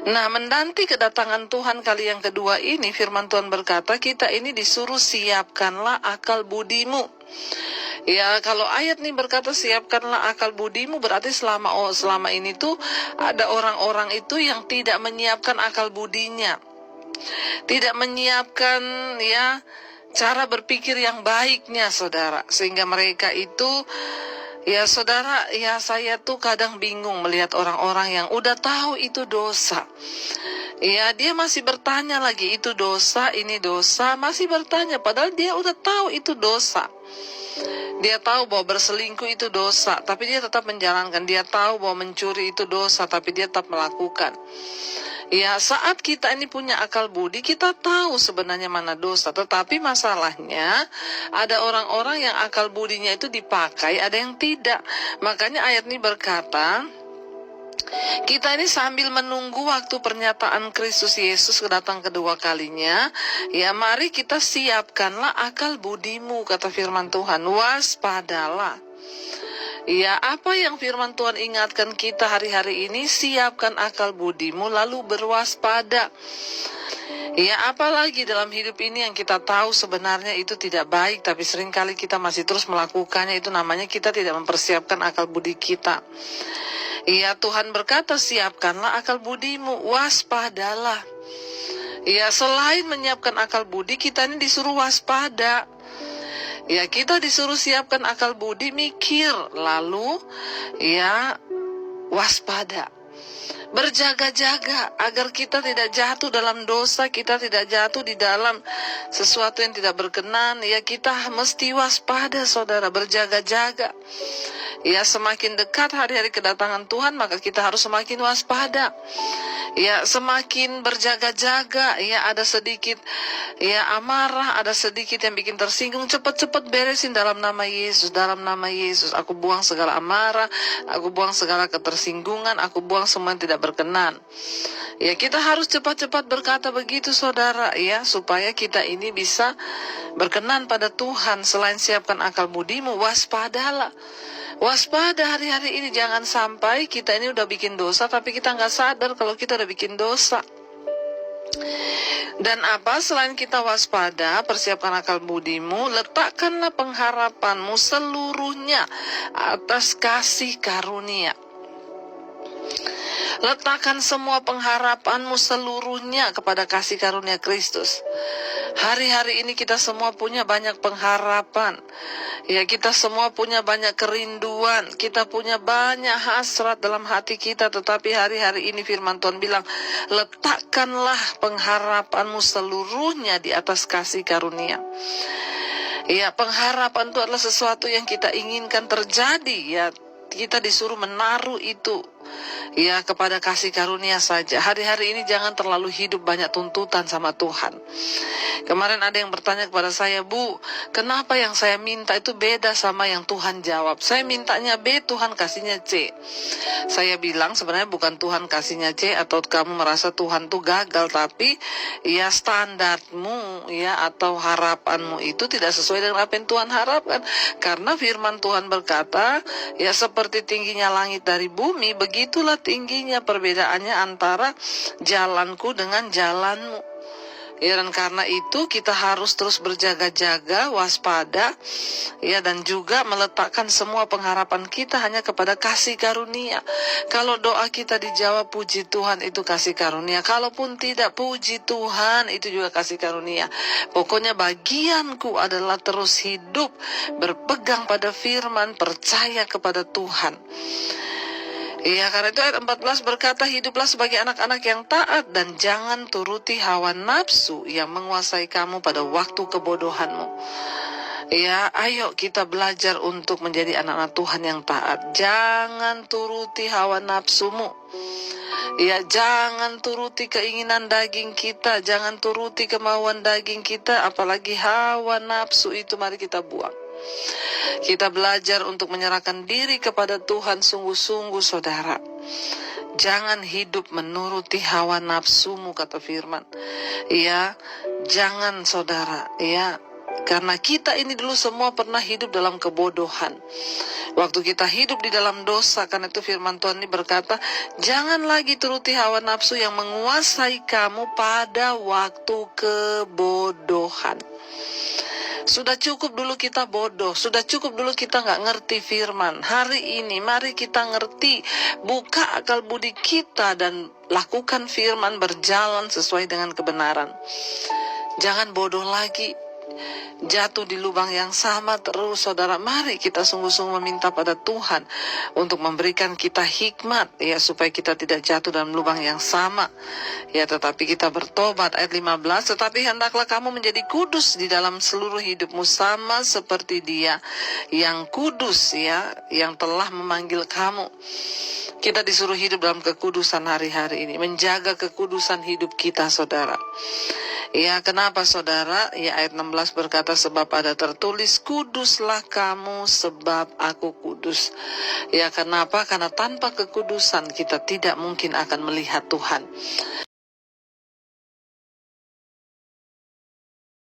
Nah, menanti kedatangan Tuhan kali yang kedua ini, firman Tuhan berkata, kita ini disuruh siapkanlah akal budimu. Ya, kalau ayat ini berkata siapkanlah akal budimu, berarti selama ini tuh ada orang-orang itu yang tidak menyiapkan akal budinya. Tidak menyiapkan ya cara berpikir yang baiknya, saudara. Sehingga mereka itu, ya saudara, ya saya tuh kadang bingung melihat orang-orang yang udah tahu itu dosa. Ya, dia masih bertanya lagi, itu dosa, ini dosa, masih bertanya, padahal dia udah tahu itu dosa. Dia tahu bahwa berselingkuh itu dosa, tapi dia tetap menjalankan. Dia tahu bahwa mencuri itu dosa, tapi dia tetap melakukan. Ya, saat kita ini punya akal budi, kita tahu sebenarnya mana dosa. Tetapi masalahnya, ada orang-orang yang akal budinya itu dipakai, ada yang tidak. Makanya ayat ini berkata, kita ini sambil menunggu waktu pernyataan Kristus Yesus datang kedua kalinya, ya mari kita siapkanlah akal budimu, kata firman Tuhan, waspadalah. Ya, apa yang firman Tuhan ingatkan kita hari-hari ini, siapkan akal budimu lalu berwaspada. Ya, apalagi dalam hidup ini yang kita tahu sebenarnya itu tidak baik, tapi seringkali kita masih terus melakukannya, itu namanya kita tidak mempersiapkan akal budi kita. Ya, Tuhan berkata siapkanlah akal budimu, waspadalah. Ya, selain menyiapkan akal budi, kita ini disuruh waspada. Ya, kita disuruh siapkan akal budi, mikir, lalu ya waspada. Berjaga-jaga agar kita tidak jatuh dalam dosa, kita tidak jatuh di dalam sesuatu yang tidak berkenan. Ya, kita mesti waspada, saudara, berjaga-jaga. Ya, semakin dekat hari-hari kedatangan Tuhan, maka kita harus semakin waspada. Ya, semakin berjaga-jaga. Ya, ada sedikit ya amarah, ada sedikit yang bikin tersinggung, cepat-cepat beresin dalam nama Yesus. Dalam nama Yesus, aku buang segala amarah, aku buang segala ketersinggungan, aku buang semua yang tidak berkenan. Ya, kita harus cepat-cepat berkata begitu, saudara, ya, supaya kita ini bisa berkenan pada Tuhan. Selain siapkan akal budimu, waspadalah. Waspada hari-hari ini, jangan sampai kita ini udah bikin dosa, tapi kita nggak sadar kalau kita udah bikin dosa. Dan apa, selain kita waspada, persiapkan akal budimu, letakkanlah pengharapanmu seluruhnya atas kasih karunia. Letakkan semua pengharapanmu seluruhnya kepada kasih karunia Kristus. Hari-hari ini kita semua punya banyak pengharapan. Ya, kita semua punya banyak kerinduan. Kita punya banyak hasrat dalam hati kita. Tetapi hari-hari ini firman Tuhan bilang, letakkanlah pengharapanmu seluruhnya di atas kasih karunia. Ya, pengharapan itu adalah sesuatu yang kita inginkan terjadi. Ya, kita disuruh menaruh itu ya kepada kasih karunia saja. Hari-hari ini jangan terlalu hidup banyak tuntutan sama Tuhan. Kemarin ada yang bertanya kepada saya, Bu, kenapa yang saya minta itu beda sama yang Tuhan jawab? Saya mintanya B, Tuhan kasihnya C. Saya bilang sebenarnya bukan Tuhan kasihnya C atau kamu merasa Tuhan tuh gagal, tapi ya standarmu ya atau harapanmu itu tidak sesuai dengan apa yang Tuhan harapkan. Karena firman Tuhan berkata, ya seperti tingginya langit dari bumi, begitulah tingginya perbedaannya antara jalanku dengan jalanmu. Ya, dan karena itu kita harus terus berjaga-jaga, waspada, ya, dan juga meletakkan semua pengharapan kita hanya kepada kasih karunia. Kalau doa kita dijawab, puji Tuhan, itu kasih karunia. Kalaupun tidak, puji Tuhan, itu juga kasih karunia. Pokoknya bagianku adalah terus hidup, berpegang pada firman, percaya kepada Tuhan. Iya, karena itu ayat 14 berkata, hiduplah sebagai anak-anak yang taat dan jangan turuti hawa nafsu yang menguasai kamu pada waktu kebodohanmu. Ya, ayo kita belajar untuk menjadi anak-anak Tuhan yang taat. Jangan turuti hawa nafsumu. Ya, jangan turuti keinginan daging kita, jangan turuti kemauan daging kita, apalagi hawa nafsu itu mari kita buang. Kita belajar untuk menyerahkan diri kepada Tuhan sungguh-sungguh, saudara. Jangan hidup menuruti hawa nafsumu, kata firman. Ya, jangan, saudara. Ya, Karena kita ini dulu semua pernah hidup dalam kebodohan. Waktu kita hidup di dalam dosa, karena itu firman Tuhan ini berkata, jangan lagi turuti hawa nafsu yang menguasai kamu pada waktu kebodohan. Sudah cukup dulu kita bodoh, sudah cukup dulu kita nggak ngerti firman. Hari ini mari kita ngerti, buka akal budi kita dan lakukan firman, berjalan sesuai dengan kebenaran. Jangan bodoh lagi, jatuh di lubang yang sama terus, saudara. Mari kita sungguh-sungguh meminta pada Tuhan untuk memberikan kita hikmat, ya, supaya kita tidak jatuh dalam lubang yang sama, ya, tetapi kita bertobat. Ayat 15, tetapi hendaklah kamu menjadi kudus di dalam seluruh hidupmu, sama seperti Dia yang kudus, ya, yang telah memanggil kamu. Kita disuruh hidup dalam kekudusan hari-hari ini, menjaga kekudusan hidup kita, saudara. Ya, kenapa, saudara? Ya, ayat 16 berkata, sebab ada tertulis, kuduslah kamu sebab aku kudus. Ya, kenapa? Karena tanpa kekudusan kita tidak mungkin akan melihat Tuhan.